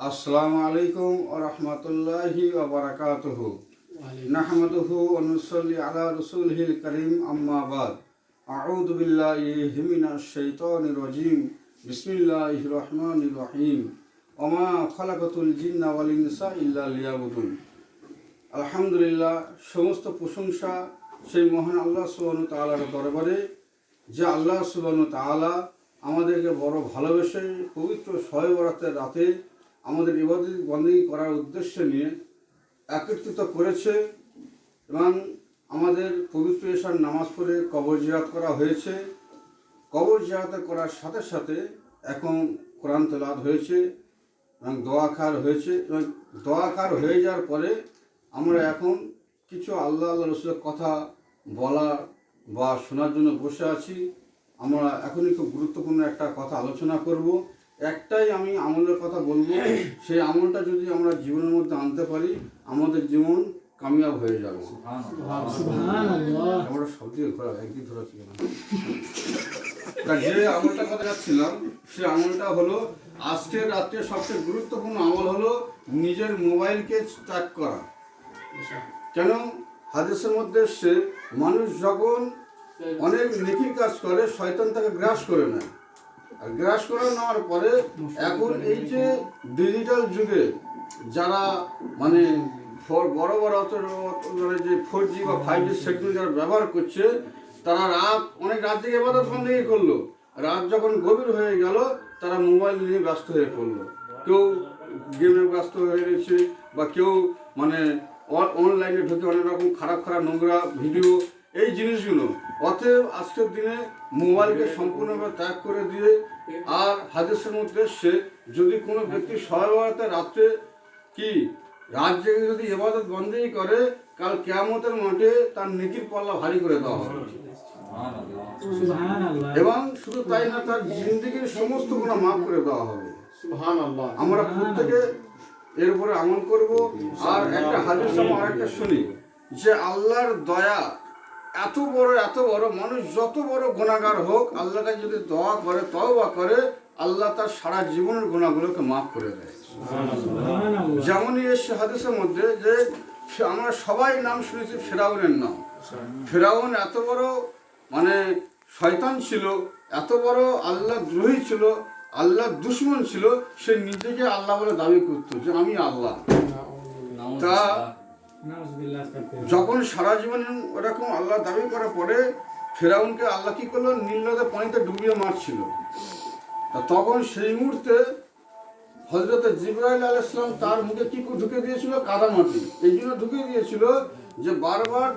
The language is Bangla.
আসসালামু আলাইকুম ওয়া রাহমাতুল্লাহি ওয়া বারাকাতুহু। নাহমাদুহু ওয়া নুসাল্লি আলা রাসূলিল কারীম, আম্মা বাদ। আউযু বিল্লাহি মিনাশ শাইতানির রাজীম। বিসমিল্লাহির রহমানির রহিম। ওয়া মা খালাকাতুল জিন্না ওয়াল ইনসা ইল্লা লিয়াবুদুন। আলহামদুলিল্লাহ, সমস্ত প্রশংসা সেই মহান আল্লাহ সুবহানাহু ওয়া তাআলার দরবারে, যে আল্লাহ সুবহানাহু ওয়া তাআলা আমাদেরকে বড় ভালোবেসে পবিত্র শবে বরাতের রাতে আমাদের ইবাদত বন্দেগী করার উদ্দেশ্য নিয়ে একত্রিত করেছে এবং আমাদের পবিত্র এশার নামাজ পড়ে কবর জিয়ারত করা হয়েছে। কবর জিয়ারত করার সাথে সাথে এখন কোরআন তেলাওয়াত হয়েছে এবং দোয়াখার হয়েছে, এবং দোয়াখার হয়ে যাওয়ার পরে আমরা এখন কিছু আল্লাহ রসুলের কথা বলা বা শোনার জন্য বসে আছি। আমরা এখনই খুব গুরুত্বপূর্ণ একটা কথা আলোচনা করব। একটাই আমি আমলের কথা বলবো, সেই আমলটা যদি আমরা জীবনের মধ্যে আনতে পারি আমাদের জীবন কামিয়াব হয়ে যাবে। আমরা সব দিকে ঘোরা একদিক ধরেছি যে আমলটার কথা যাচ্ছিলাম, সেই আমলটা হলো আজকের রাত্রে সবচেয়ে গুরুত্বপূর্ণ আমল হলো নিজের মোবাইলকে ত্যাগ করা। কেন? হাদিসের মধ্যে সে মানুষ যখন অনেক নেকির কাজ করে শয়তান তাকে গ্রাস করে নেয়, আর গ্রাস করে নেওয়ার পরে এখন এই যে ডিজিটাল যুগে যারা মানে বড় বড় যে 4G বা 5G সেটগুলো যারা ব্যবহার করছে, তারা অনেক রাত থেকে ইবাদত বন্দেগী করলো, রাত যখন গভীর হয়ে গেল তারা মোবাইল নিয়ে ব্যস্ত হয়ে পড়লো। কেউ গেমে ব্যস্ত হয়ে গেছে, বা কেউ মানে অনলাইনে ঢুকে অনেক রকম খারাপ খারাপ নোংরা ভিডিও, এই জিনিসগুলো। অতএব আজকের দিনে মোবাইলকে সম্পূর্ণভাবে ত্যাগ করে দিয়ে, আর হাদিসের মধ্যে সে যদি কোনো ব্যক্তি শবে বরাতের রাত্রে কি রাত জেগে যদি ইবাদত বন্দেগী করে, কাল কিয়ামতের মাঠে তার নেকির পাল্লা ভারী করে দেওয়া হবে। এবং শুধু তাই না, তার জিন্দেগির সমস্ত গুনাহ মাফ করে দেওয়া হবে। আমরা প্রত্যেকে এর উপরে আমল করব। আর একটা হাদিস আমরা আরেকটা শুনি যে আল্লাহর দয়া এত বড়, মানুষ যত বড় গুনাহগার হোক, আল্লাহর কাছে যদি দোয়া করে, তওবা করে, আল্লাহ তার সারা জীবনের গুনাহগুলোকে মাফ করে দেয়। যেমনই এসে হাদিসের মধ্যে যে আমরা সবাই নাম শুনেছি ফেরাউনের নাম। ফেরাউন এত বড় মানে শয়তান ছিল, এত বড় আল্লাহ দ্রোহী ছিল, আল্লাহ দুশমন ছিল, সে নিজেকে আল্লাহ বলে দাবি করতো যে আমি আল্লাহ। তা যখন সারা জীবন ওরকম আল্লাহ দাবি করার পরে ফেরাউনকে আল্লাহ কি করলো, নীল নদের পানিতে ডুবিয়ে মারছিল। তা তখন সেই মুহূর্তে হযরত জিবরাইল আলাইহিস সালাম তার মুখে কি ঢুকে দিয়েছিল, কাদামাটি। এই জন্য ঢুকে দিয়েছিল যে বারবার